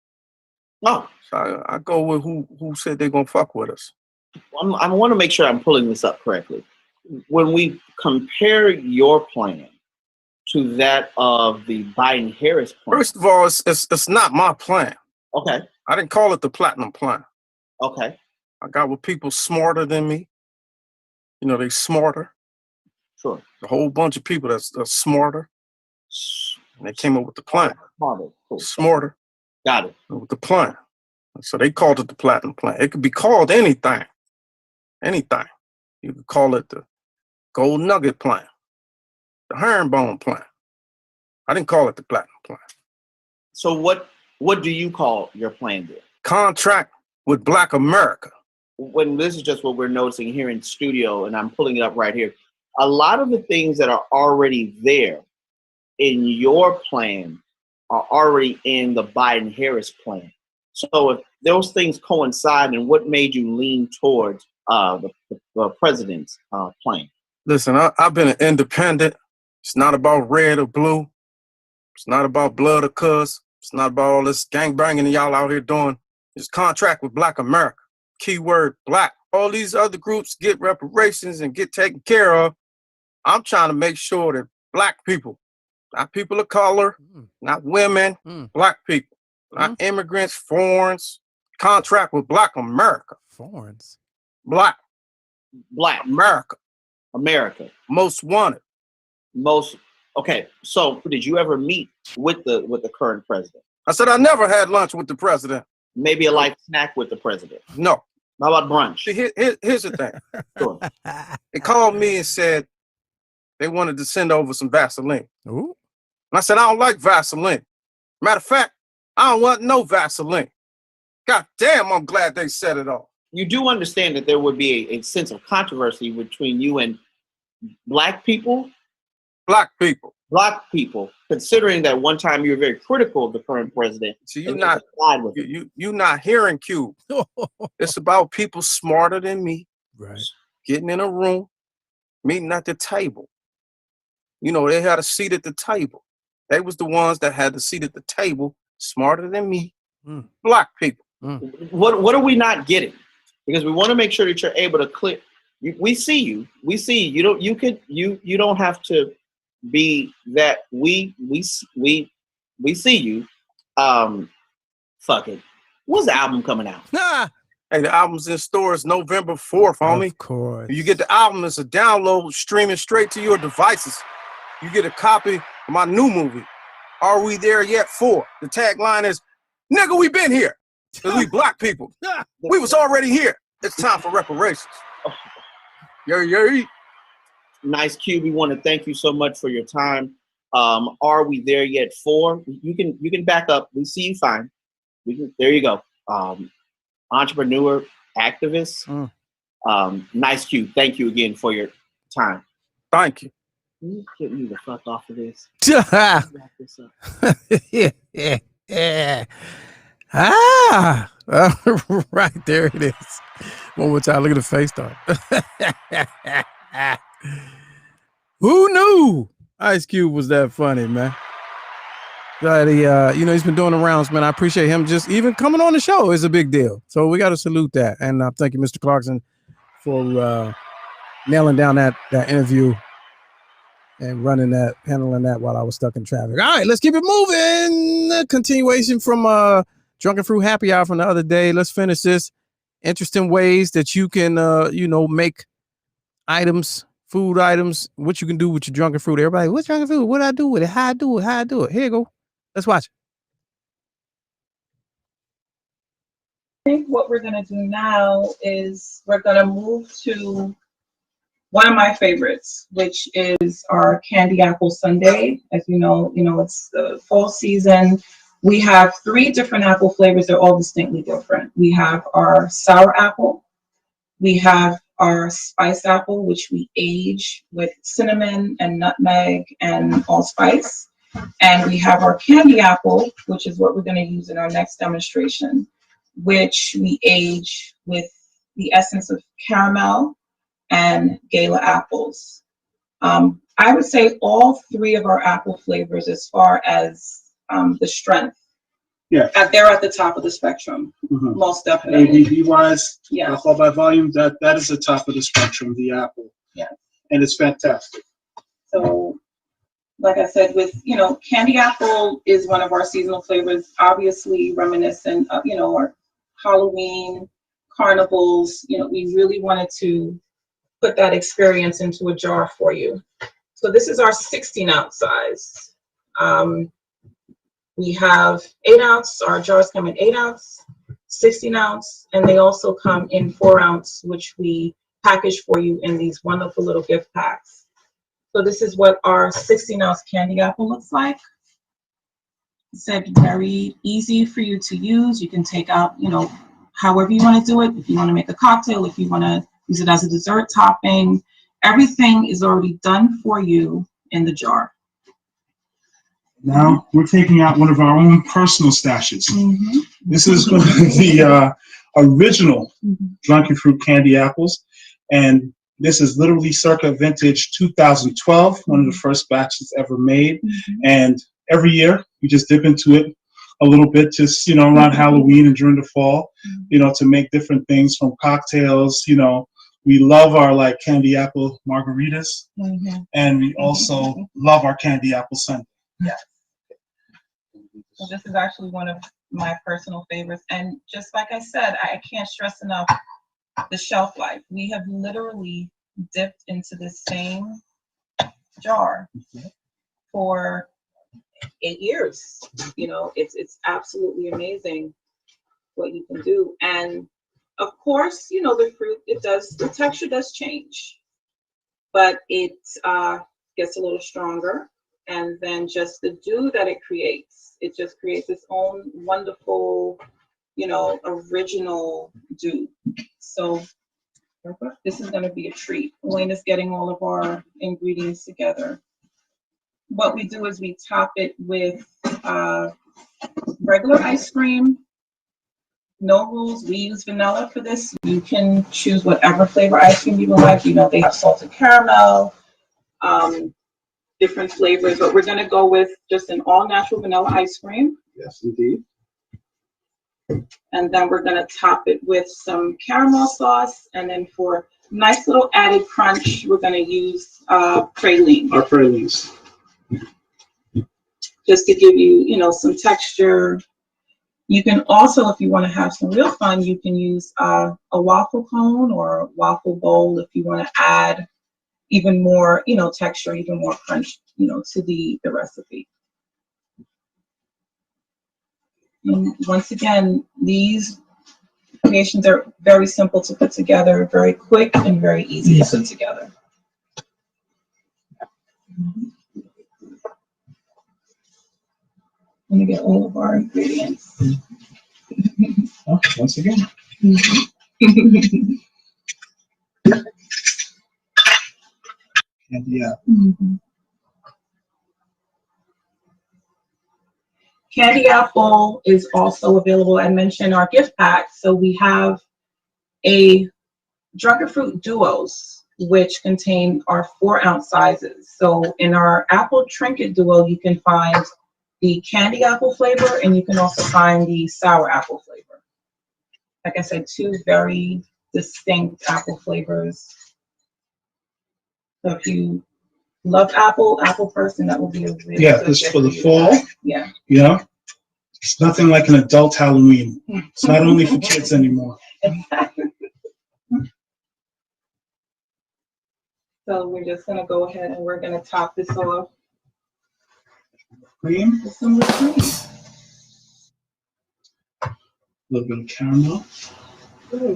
Oh. So I go with who said they're going to fuck with us. I want to make sure I'm pulling this up correctly. When we compare your plan to that of the Biden-Harris plan. First of all, it's not my plan. Okay. I didn't call it the platinum plan. Okay. I got with people smarter than me. You know, they smarter. Sure. A whole bunch of people that's smarter. And they came up with the plan. Smarter. Cool. Smarter. Got it. With the plan. So they called it the platinum plan. It could be called anything. Anything. You could call it the gold nugget plan. The herringbone plan. I didn't call it the platinum plan. So what do you call your plan then? Contract with Black America. When this is just what we're noticing here in studio, and I'm pulling it up right here. A lot of the things that are already there in your plan are already in the Biden-Harris plan. So if those things coincide, and what made you lean towards the president's plan? Listen, I've been an independent. It's not about red or blue. It's not about blood or cuss. It's not about all this gangbanging y'all out here doing. It's contract with Black America. Keyword Black. All these other groups get reparations and get taken care of. I'm trying to make sure that Black people, not people of color, not women, Black people, not immigrants, foreigners, contract with Black America. Foreigners? Black America. Most wanted. Okay, so did you ever meet with the current president? I said I never had lunch with the president. Maybe a light snack with the president? No. How about brunch? See, here's the thing. Sure. They called me and said they wanted to send over some Vaseline. Ooh. And I said, I don't like Vaseline. Matter of fact, I don't want no Vaseline. God damn, I'm glad they said it all. You do understand that there would be a sense of controversy between you and Black people? Black people. Black people, considering that one time you were very critical of the current president. So you're not hearing Q. It's about people smarter than me, right? Getting in a room, meeting at the table. You know, they had a seat at the table. They was the ones that had the seat at the table, smarter than me. Black people. What are we not getting? Because we want to make sure that you're able to click. We see you. We see you. You don't have to be that. We see you. Fuck it. When's the album coming out? Hey, the album's in stores November 4th, homie. Of course. You get the album as a download, streaming straight to your devices. You get a copy of my new movie, Are We There Yet 4? The tagline is, nigga, we been here. Because we Black people. We was already here. It's time for reparations. Nice Q. We want to thank you so much for your time. Are We There Yet 4? You can back up. We see you fine. There you go. Entrepreneur, activist. Nice Q. Thank you again for your time. Thank you. Can you get me the fuck off of this? Wrap this up. Yeah. Right there it is. One more time. Look at the face though. Who knew Ice Cube was that funny, man? Glad he, he's been doing the rounds, man. I appreciate him just even coming on the show is a big deal. So we got to salute that. And thank you, Mr. Clarkson, for nailing down that interview and handling that while I was stuck in traffic. All right, let's keep it moving. Continuation from Drunken Fruit Happy Hour from the other day. Let's finish this. Interesting ways that you can, make items, food items, what you can do with your drunken fruit. Everybody, what's drunken fruit? What do I do with it? How I do it? Here you go. Let's watch it. I think what we're going to do now is we're going to move to one of my favorites, which is our candy apple sundae. As you know, it's the fall season. We have 3 different apple flavors. They're all distinctly different. We have our sour apple. We have our spice apple, which we age with cinnamon and nutmeg and allspice. And we have our candy apple, which is what we're going to use in our next demonstration, which we age with the essence of caramel and gala apples. I would say all three of our apple flavors, as far as the strength, Yeah. they're at the top of the spectrum, most definitely. ABV wise, Yeah. alcohol by volume, that is the top of the spectrum, the apple. Yeah. And it's fantastic. So, like I said, with, candy apple is one of our seasonal flavors, obviously reminiscent of, our Halloween, carnivals. We really wanted to put that experience into a jar for you. So this is our 16-ounce size. We have 8-ounce. Our jars come in 8-ounce, 16-ounce, and they also come in 4-ounce, which we package for you in these wonderful little gift packs. So this is what our 16-ounce candy apple looks like. It's very easy for you to use. You can take out, however you want to do it. If you want to make a cocktail, if you want to use it as a dessert topping, everything is already done for you in the jar. Now we're taking out one of our own personal stashes. This is one of the original Drunken Fruit candy apples. And this is literally circa vintage 2012, one of the first batches ever made. And every year we just dip into it a little bit, just, around Halloween and during the fall, to make different things from cocktails. We love our candy apple margaritas, and we also love our candy apple sundae. Yes. So this is actually one of my personal favorites. And just like I said, I can't stress enough the shelf life. We have literally dipped into the same jar for 8 years. It's absolutely amazing what you can do. And of course, the fruit, the texture does change, but it gets a little stronger. And then just the dew that it just creates its own wonderful, original dew. So this is going to be a treat. Elena's getting all of our ingredients together. What we do is we top it with regular ice cream. No rules. We use vanilla for this. You can choose whatever flavor ice cream you would like. They have salted caramel, different flavors, but we're going to go with just an all-natural vanilla ice cream. Yes, indeed. And then we're going to top it with some caramel sauce. And then for nice little added crunch, we're going to use praline. Our pralines. Just to give you, some texture. You can also, if you want to have some real fun, you can use a waffle cone or a waffle bowl if you want to add even more, texture, even more crunch, to the recipe. And once again, these creations are very simple to put together, very quick and very easy to put together. Let me get all of our ingredients. Oh, once again. Candy apple. Candy apple is also available. I mentioned our gift pack. So we have a Drunken Fruit duos, which contain our 4-ounce sizes. So in our apple trinket duo, you can find the candy apple flavor, and you can also find the sour apple flavor. Like I said, 2 very distinct apple flavors. So if you love apple person, that will be a really good this gift for the you. fall. Yeah. It's nothing like an adult Halloween. It's not only for kids anymore. So we're just gonna go ahead and we're gonna top this off Cream. with some whipped cream. A little bit of caramel. A little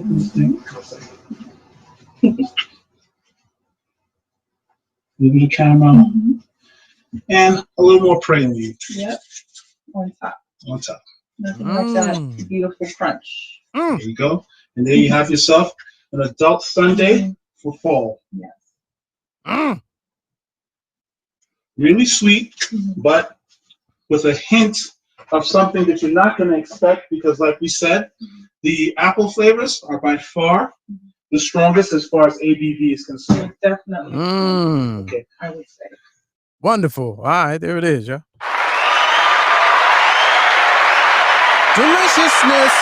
bit of caramel. And a little more praline. Yep. On top. On top. Nothing like that beautiful crunch. There you go. And there you have yourself an adult sundae for fall. Yes. Really sweet, but with a hint of something that you're not going to expect, because like we said, the apple flavors are by far the strongest as far as ABV is concerned. Definitely. Okay. I would say. Wonderful. All right, there it is, yeah. Deliciousness.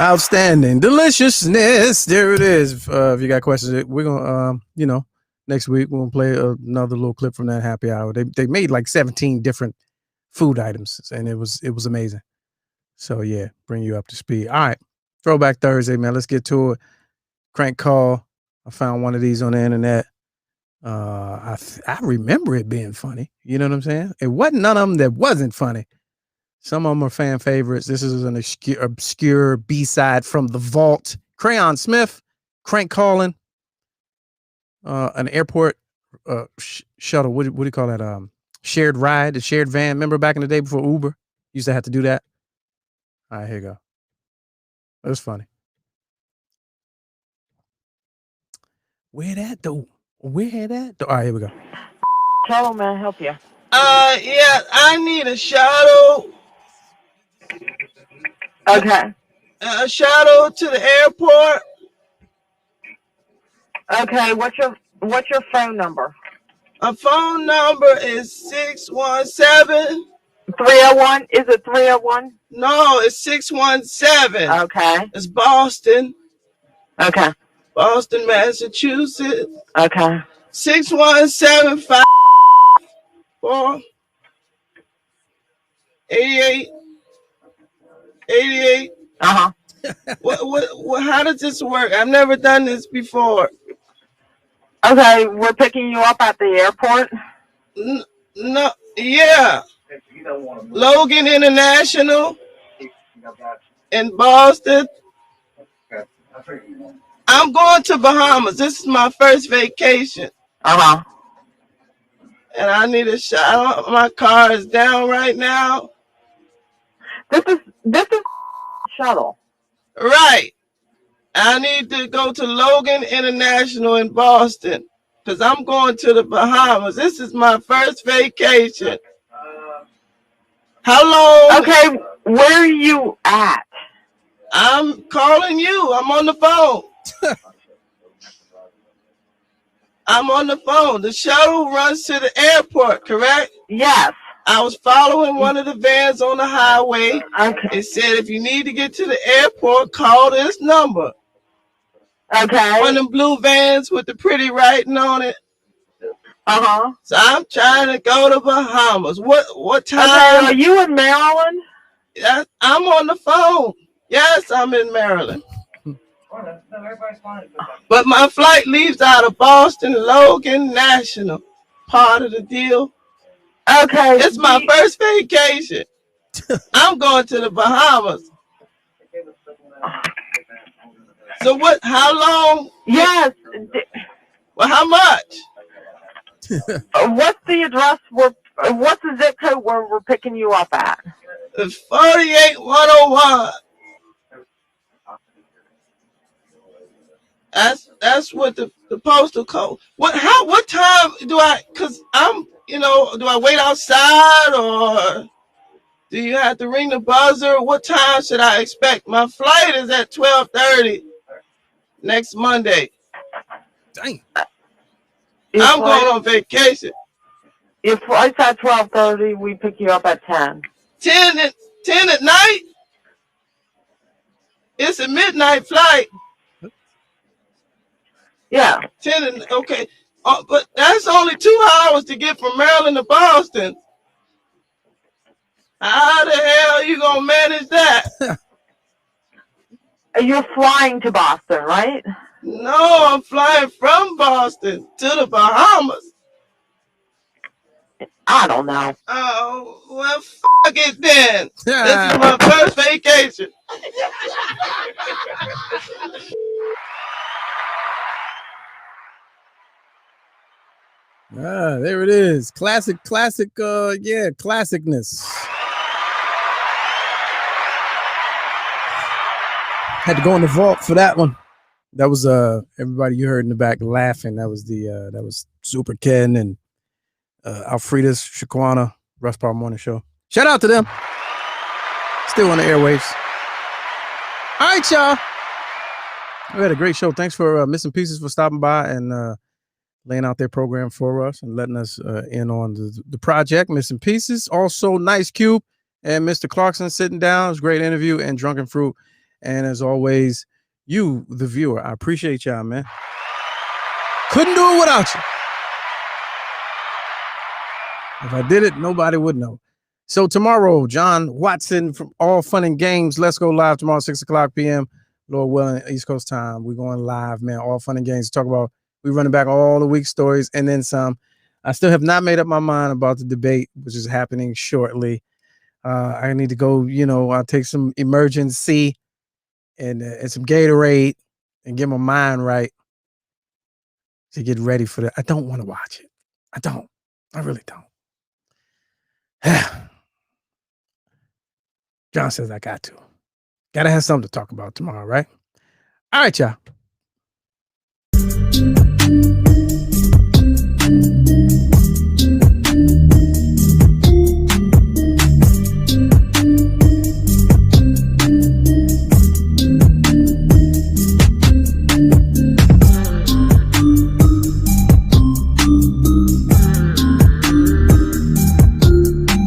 Outstanding. Deliciousness. There it is. If you got questions, we're going to, next week we're going to play another little clip from that happy hour. They made like 17 different food items, and it was amazing. So, yeah, bring you up to speed. All right. Throwback Thursday, man. Let's get to it. Crank call. I found one of these on the internet. I remember it being funny. You know what I'm saying? It wasn't none of them that wasn't funny. Some of them are fan favorites. This is an obscure B-side from The Vault. Crayon Smith, crank calling, an airport shuttle. What do you call that? Shared ride, a shared van. Remember back in the day before Uber used to have to do that? All right, here you go. That was funny. Where that though? All right, here we go. Hello, may I help you? Yeah, I need a shuttle. Okay. A shuttle to the airport. Okay, what's your phone number? My phone number is 617. 301? Is it 301? No, it's 617. Okay. It's Boston. Okay. Boston, Massachusetts. Okay. 61754 88. Uh-huh. What, how does this work? I've never done this before. Okay, we're picking you up at the airport? No, yeah. Logan International in Boston. I'm going to Bahamas. This is my first vacation. Uh-huh. And I need a shuttle. My car is down right now. This is shuttle. Right. I need to go to Logan International in Boston because I'm going to the Bahamas. This is my first vacation. How long? Okay, where are you at? I'm calling you. I'm on the phone. I'm on the phone. The shuttle runs to the airport, correct? Yes. I was following one of the vans on the highway. Okay. It said if you need to get to the airport, call this number. Okay. One of them blue vans with the pretty writing on it. Uh-huh. So I'm trying to go to Bahamas. What time? Okay, are you in Maryland? I'm on the phone. Yes, I'm in Maryland. But my flight leaves out of Boston Logan National. Part of the deal. Okay. It's my first vacation. I'm going to the Bahamas. So what? How long? Yes. Well, how much? What's the address? What's the zip code where we're picking you up at? It's 48101. That's what the postal code. What time do I? Cause I'm, do I wait outside or do you have to ring the buzzer? What time should I expect? My flight is at 12:30 next Monday. Dang. I'm going on vacation. Your flight's at 12:30. We pick you up at 10. 10 at night? It's a midnight flight. Yeah. 10 okay. But that's only 2 hours to get from Maryland to Boston. How the hell are you gonna manage that? You're flying to Boston, right? No, I'm flying from Boston to the Bahamas. I don't know. Oh, well, fuck it then. This is my first vacation. There it is. Classic, classicness. Had to go in the vault for that one. That was everybody you heard in the back laughing. That was Super Ken and Alfreda's Shaquana Rush Power Morning Show. Shout out to them. Still on the airwaves. All right, y'all. We had a great show. Thanks for Missing Pieces for stopping by and laying out their program for us and letting us in on the project, Missing Pieces. Also, Nice Cube and Mr. Clarkson sitting down. It was a great interview, and Drunken Fruit. And as always, you, the viewer, I appreciate y'all, man. Couldn't do it without you. If I did it, nobody would know. So tomorrow, John Watson from All Fun and Games. Let's go live tomorrow, 6 o'clock p.m. Lord willing, East Coast time. We're going live, man. All Fun and Games. Talk about, we're running back all the week's stories and then some. I still have not made up my mind about the debate, which is happening shortly. I need to go, I'll take some emergency and some Gatorade and get my mind right to get ready for that. I don't want to watch it. I don't. I really don't. John says I got to. Got to have something to talk about tomorrow, right? All right, y'all.